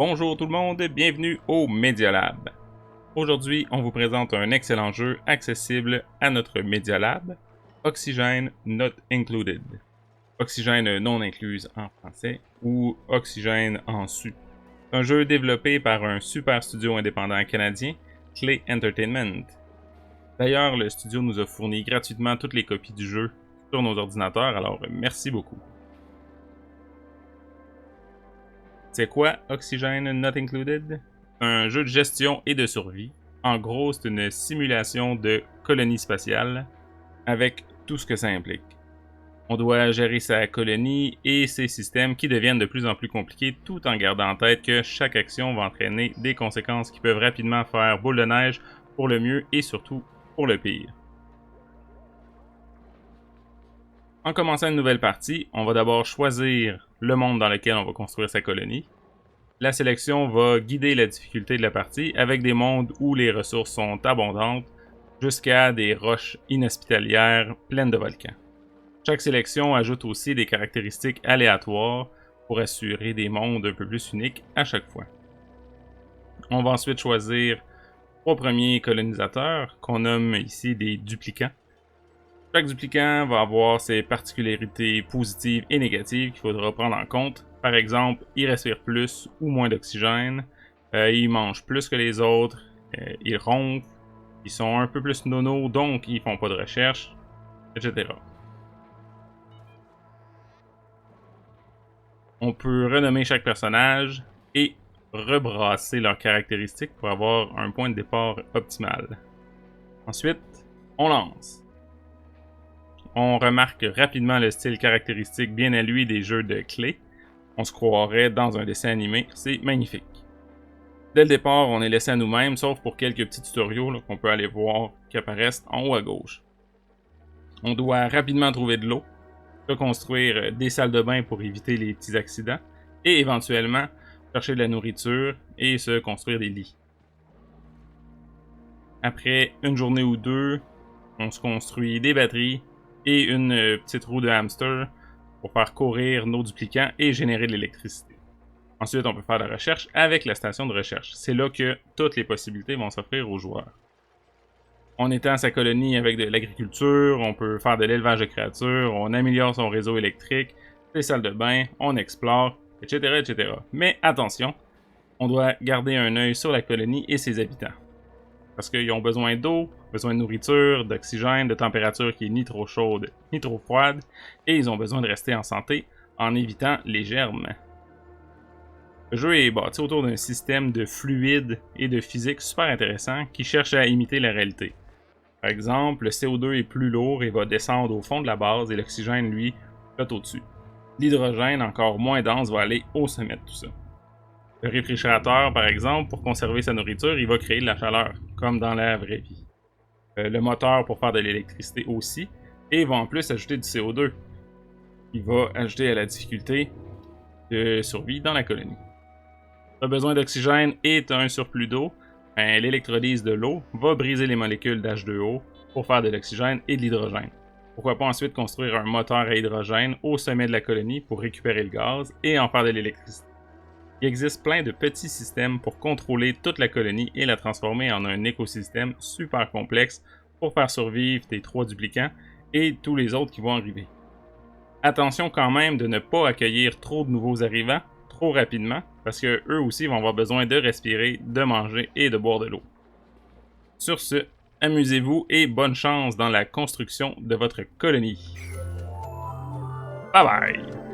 Bonjour tout le monde, bienvenue au Media Lab. Aujourd'hui, on vous présente un excellent jeu accessible à notre Media Lab, Oxygène Not Included. Oxygène non incluse en français ou Oxygène en su. C'est un jeu développé par un super studio indépendant canadien, Klei Entertainment. D'ailleurs, le studio nous a fourni gratuitement toutes les copies du jeu sur nos ordinateurs, alors merci beaucoup. C'est quoi Oxygène Not Included? Un jeu de gestion et de survie. En gros, c'est une simulation de colonie spatiale avec tout ce que ça implique. On doit gérer sa colonie et ses systèmes qui deviennent de plus en plus compliqués tout en gardant en tête que chaque action va entraîner des conséquences qui peuvent rapidement faire boule de neige pour le mieux et surtout pour le pire. En commençant une nouvelle partie, on va d'abord choisir le monde dans lequel on va construire sa colonie. La sélection va guider la difficulté de la partie avec des mondes où les ressources sont abondantes jusqu'à des roches inhospitalières pleines de volcans. Chaque sélection ajoute aussi des caractéristiques aléatoires pour assurer des mondes un peu plus uniques à chaque fois. On va ensuite choisir 3 premiers colonisateurs qu'on nomme ici des duplicants. Chaque duplicant va avoir ses particularités positives et négatives qu'il faudra prendre en compte. Par exemple, il respire plus ou moins d'oxygène, il mange plus que les autres, ils ronflent, ils sont un peu plus nono, donc ils font pas de recherche, etc. On peut renommer chaque personnage et rebrasser leurs caractéristiques pour avoir un point de départ optimal. Ensuite, on lance. On remarque rapidement le style caractéristique bien à lui des jeux de Klei. On se croirait dans un dessin animé, c'est magnifique. Dès le départ, on est laissé à nous-mêmes, sauf pour quelques petits tutoriaux qu'on peut aller voir qui apparaissent en haut à gauche. On doit rapidement trouver de l'eau, reconstruire des salles de bain pour éviter les petits accidents, et éventuellement chercher de la nourriture et se construire des lits. Après une journée ou deux, on se construit des batteries et une petite roue de hamster pour faire courir nos duplicants et générer de l'électricité. Ensuite, on peut faire de la recherche avec la station de recherche. C'est là que toutes les possibilités vont s'offrir aux joueurs. On étend sa colonie avec de l'agriculture, on peut faire de l'élevage de créatures, on améliore son réseau électrique, des salles de bain, on explore, etc., etc. Mais attention, on doit garder un œil sur la colonie et ses habitants. Parce qu'ils ont besoin d'eau, besoin de nourriture, d'oxygène, de température qui est ni trop chaude ni trop froide, et ils ont besoin de rester en santé en évitant les germes. Le jeu est bâti autour d'un système de fluides et de physique super intéressant qui cherche à imiter la réalité. Par exemple, le CO2 est plus lourd et va descendre au fond de la base et l'oxygène, lui, flotte au-dessus. L'hydrogène, encore moins dense, va aller au sommet de tout ça. Le réfrigérateur, par exemple, pour conserver sa nourriture, il va créer de la chaleur, comme dans la vraie vie. Le moteur pour faire de l'électricité aussi, et il va en plus ajouter du CO2. Il va ajouter à la difficulté de survie dans la colonie. Le besoin d'oxygène et un surplus d'eau, l'électrolyse de l'eau va briser les molécules d'H2O pour faire de l'oxygène et de l'hydrogène. Pourquoi pas ensuite construire un moteur à hydrogène au sommet de la colonie pour récupérer le gaz et en faire de l'électricité. Il existe plein de petits systèmes pour contrôler toute la colonie et la transformer en un écosystème super complexe pour faire survivre tes 3 duplicants et tous les autres qui vont arriver. Attention quand même de ne pas accueillir trop de nouveaux arrivants trop rapidement parce que eux aussi vont avoir besoin de respirer, de manger et de boire de l'eau. Sur ce, amusez-vous et bonne chance dans la construction de votre colonie. Bye bye!